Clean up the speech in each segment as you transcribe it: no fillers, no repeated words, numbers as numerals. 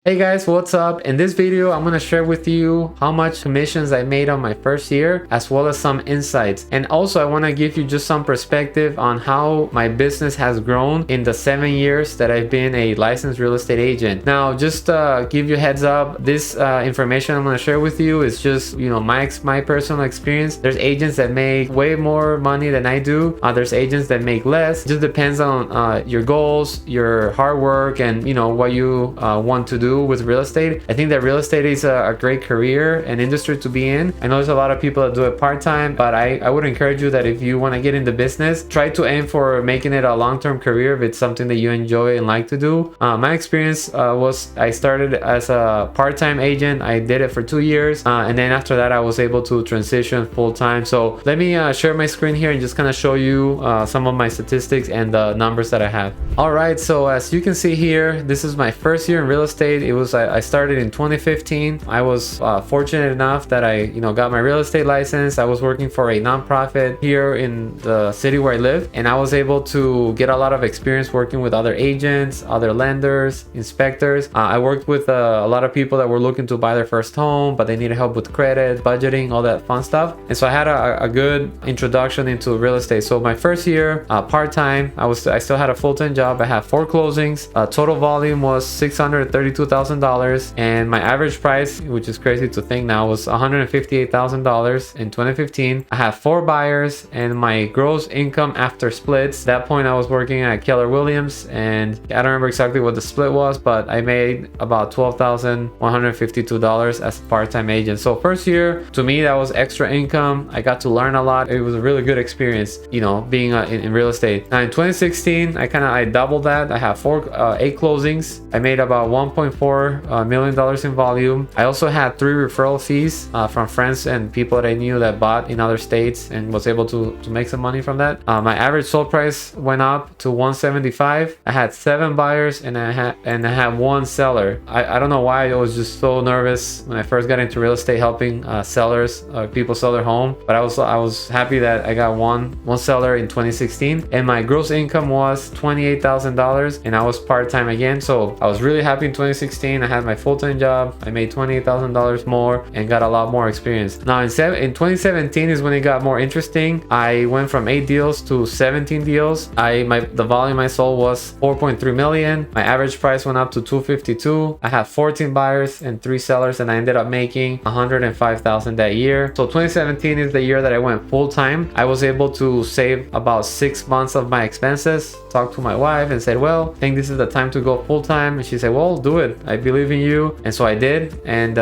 Hey guys, what's up? In this video, I'm gonna share with you how much commissions I made on my first year, as well as some insights. And also, I wanna give you just some perspective on how my business has grown in the 7 years that I've been a licensed real estate agent. Now, just give you a heads up, this information I'm gonna share with you is just, my personal experience. There's agents that make way more money than I do. There's agents that make less. It just depends on your goals, your hard work, and what you want to do with real estate. I think that real estate is a great career and industry to be in. I know there's a lot of people that do it part-time, but I would encourage you that if you want to get into business, try to aim for making it a long-term career if it's something that you enjoy and like to do. My experience was I started as a part-time agent. I did it for 2 years, and then after that I was able to transition full-time. So let me share my screen here and just kind of show you some of my statistics and the numbers that I have. All right, so as you can see here, this is my first year in real estate. I started in 2015. I was fortunate enough that I got my real estate license. I was working for a nonprofit here in the city where I live, and I was able to get a lot of experience working with other agents, other lenders, inspectors. I worked with a lot of people that were looking to buy their first home, but they needed help with credit, budgeting, all that fun stuff. And so I had a good introduction into real estate. So my first year, part-time, I still had a full-time job. I had 4 closings. Total volume was $632,000, and my average price, which is crazy to think now, was $158,000 in 2015. I had 4 buyers, and my gross income after splits, at that point I was working at Keller Williams, and I don't remember exactly what the split was, but I made about $12,152 as a part-time agent. So first year, to me, that was extra income. I got to learn a lot. It was a really good experience, being in real estate. Now in 2016, I doubled that. I have 8 closings. I made about $1.4 million in volume. I also had 3 referral fees from friends and people that I knew that bought in other states, and was able to make some money from that. My average sold price went up to $175. I had 7 buyers, and I had 1 seller. I don't know why. I was just so nervous when I first got into real estate, helping sellers, people sell their home. But I was happy that I got one seller in 2016, and my gross income was $28,000, and I was part-time again. So I was really happy in 2016. I had my full-time job. I made $28,000 more and got a lot more experience. Now in 2017 is when it got more interesting. I went from 8 deals to 17 deals. The volume I sold was 4.3 million. My average price went up to $252. I had 14 buyers and 3 sellers, and I ended up making $105,000 that year. So 2017 is the year that I went full-time. I was able to save about 6 months of my expenses. Talked to my wife and said, well, I think this is the time to go full-time. And she said, well, do it. I believe in you. And so I did. And,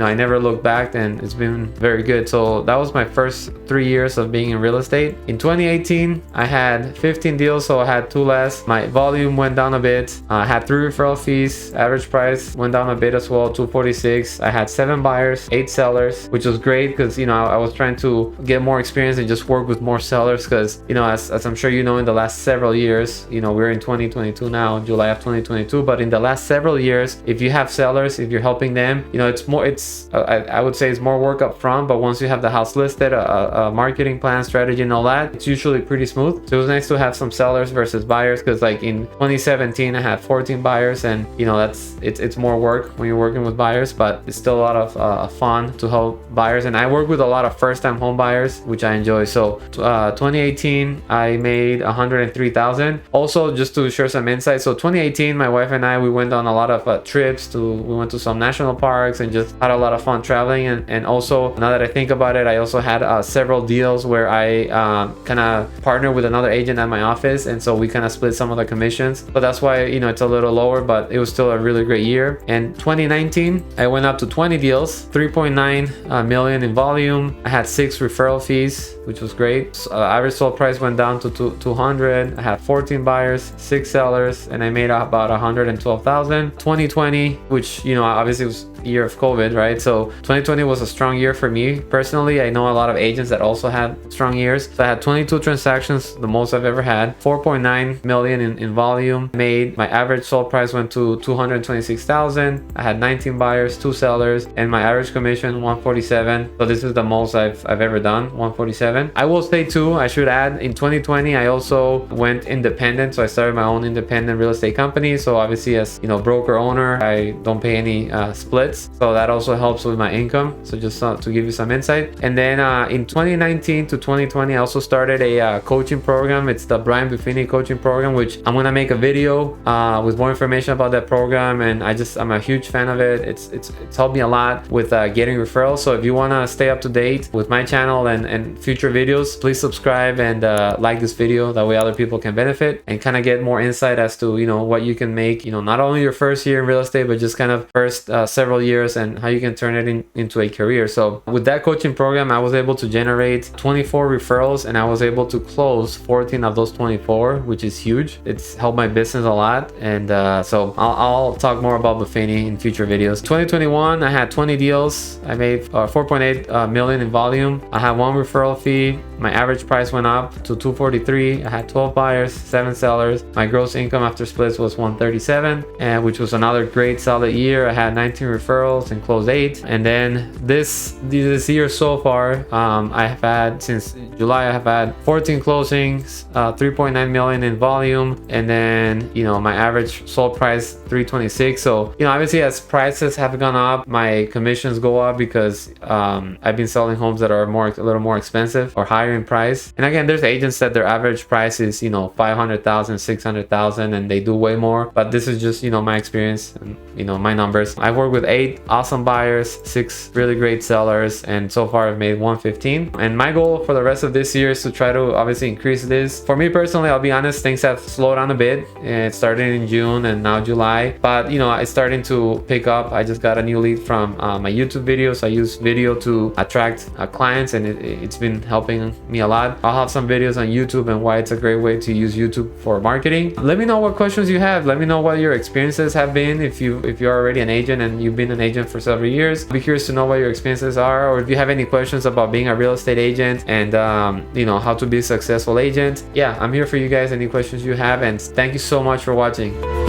I never looked back, and it's been very good. So that was my first 3 years of being in real estate. In 2018, I had 15 deals, so I had 2 less. My volume went down a bit. I had 3 referral fees. Average price went down a bit as well, $246. I had 7 buyers, 8 sellers, which was great because, I was trying to get more experience and just work with more sellers because, as I'm sure in the last several years, we're in 2022 now, July of 2022, but in the last several years, if you have sellers, if you're helping them, I would say it's more work up front, but once you have the house listed, a marketing plan, strategy, and all that, it's usually pretty smooth. So it was nice to have some sellers versus buyers, because like in 2017, I had 14 buyers, and it's more work when you're working with buyers, but it's still a lot of fun to help buyers. And I work with a lot of first-time home buyers, which I enjoy. So 2018, I made $103,000. Also, just to share some insight, so 2018, my wife and I, we went on a lot of trips. We went to some national parks and just had a lot of fun traveling. And also, now that I think about it, I also had several deals where I kind of partnered with another agent at my office, and so we kind of split some of the commissions. But that's why it's a little lower, but it was still a really great year. And 2019, I went up to 20 deals, 3.9 million in volume. I had 6 referral fees, which was great. Average sold price went down to 200. I had 14 buyers, 6 sellers, and I made about 112,000. 2020, which obviously was year of COVID, right? So 2020 was a strong year for me personally. I know a lot of agents that also had strong years. So I had 22 transactions, the most I've ever had, 4.9 million in volume. My average sold price went to 226,000. I had 19 buyers, 2 sellers, and my average commission 147. So this is the most I've ever done, 147. 2011. I will say too, I should add, in 2020 I also went independent, so I started my own independent real estate company. So obviously, as you know, broker owner, I don't pay any splits, so that also helps with my income. So just to give you some insight. And then in 2019 to 2020 I also started a coaching program. It's the Brian Buffini coaching program, which I'm gonna make a video with more information about that program. And I'm a huge fan of it. It's helped me a lot with getting referrals. So if you want to stay up to date with my channel and future videos, please subscribe and like this video. That way other people can benefit and kind of get more insight as to, you know, what you can make, you know, not only your first year in real estate, but just kind of first several years, and how you can turn it into a career. So with that coaching program, I was able to generate 24 referrals, and I was able to close 14 of those 24, which is huge. It's helped my business a lot. And so I'll talk more about Buffini in future videos. 2021, I had 20 deals. I made 4.8 million in volume. I had 1 referral fee. My average price went up to 243. I had 12 buyers, 7 sellers. My gross income after splits was 137, and which was another great solid year. I had 19 referrals and closed 8. And then this year so far, I have had, since July, I have had 14 closings, 3.9 million in volume, and then, you know, my average sold price 326. So, you know, obviously as prices have gone up, my commissions go up because I've been selling homes that are a little more expensive or higher in price. And again, there's agents that their average price is, you know, 500,000, 600,000, and they do way more. But this is just, you know, my experience and, you know, my numbers. I've worked with 8 awesome buyers, 6 really great sellers, and so far I've made 115. And my goal for the rest of this year is to try to obviously increase this. For me personally, I'll be honest, things have slowed down a bit. It started in June and now July, but you know, it's starting to pick up. I just got a new lead from my YouTube videos. I use video to attract clients, and it's been helping me a lot. I'll have some videos on YouTube and why it's a great way to use YouTube for marketing. Let me know what questions you have. Let me know what your experiences have been. If you're already an agent and you've been an agent for several years, I'd be curious to know what your experiences are, or if you have any questions about being a real estate agent and you know, how to be a successful agent. Yeah, I'm here for you guys, any questions you have. And thank you so much for watching.